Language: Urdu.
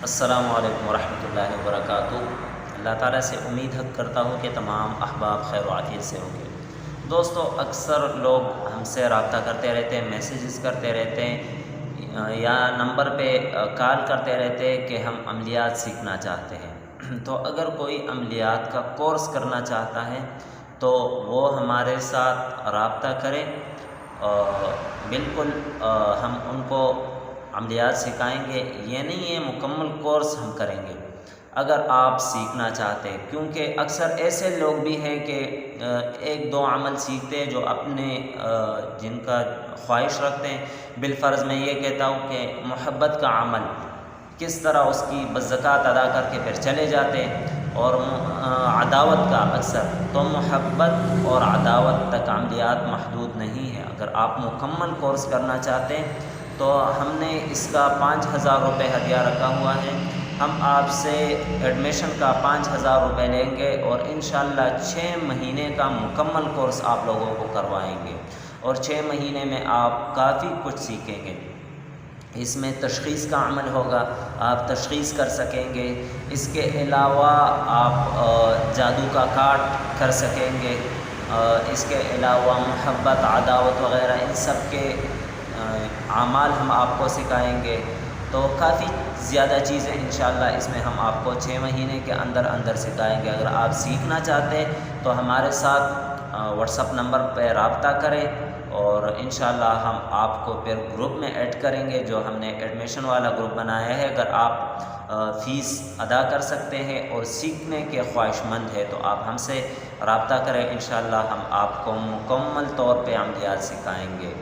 السلام علیکم ورحمۃ اللہ وبرکاتہ۔ اللہ تعالیٰ سے امید کرتا ہوں کہ تمام احباب خیر و عافیت سے ہوں گے۔ دوستو، اکثر لوگ ہم سے رابطہ کرتے رہتے ہیں، میسیجز کرتے رہتے ہیں یا نمبر پہ کال کرتے رہتے ہیں کہ ہم عملیات سیکھنا چاہتے ہیں۔ تو اگر کوئی عملیات کا کورس کرنا چاہتا ہے تو وہ ہمارے ساتھ رابطہ کرے، بالکل ہم ان کو عملیات سکھائیں گے۔ یہ نہیں ہے مکمل کورس ہم کریں گے۔ اگر آپ سیکھنا چاہتے ہیں، کیونکہ اکثر ایسے لوگ بھی ہیں کہ ایک دو عمل سیکھتے ہیں جو اپنے جن کا خواہش رکھتے ہیں۔ بالفرض میں یہ کہتا ہوں کہ محبت کا عمل کس طرح اس کی بزکات ادا کر کے پھر چلے جاتے ہیں، اور عداوت کا اکثر تو محبت اور عداوت تک عملیات محدود نہیں ہے۔ اگر آپ مکمل کورس کرنا چاہتے ہیں تو ہم نے اس کا 5,000 روپے ہدیہ رکھا ہوا ہے۔ ہم آپ سے ایڈمیشن کا 5,000 روپے لیں گے اور انشاءاللہ 6 مہینے کا مکمل کورس آپ لوگوں کو کروائیں گے، اور 6 مہینے میں آپ کافی کچھ سیکھیں گے۔ اس میں تشخیص کا عمل ہوگا، آپ تشخیص کر سکیں گے۔ اس کے علاوہ آپ جادو کا کارڈ کر سکیں گے۔ اس کے علاوہ محبت، عداوت وغیرہ ان سب کے اعمال ہم آپ کو سکھائیں گے۔ تو کافی زیادہ چیزیں انشاءاللہ اس میں ہم آپ کو 6 مہینے کے اندر سکھائیں گے۔ اگر آپ سیکھنا چاہتے ہیں تو ہمارے ساتھ واٹس اپ نمبر پہ رابطہ کریں، اور انشاءاللہ ہم آپ کو پھر گروپ میں ایڈ کریں گے، جو ہم نے ایڈمیشن والا گروپ بنایا ہے۔ اگر آپ فیس ادا کر سکتے ہیں اور سیکھنے کے خواہش مند ہے تو آپ ہم سے رابطہ کریں، انشاءاللہ ہم آپ کو مکمل طور پہ عملیات سکھائیں گے۔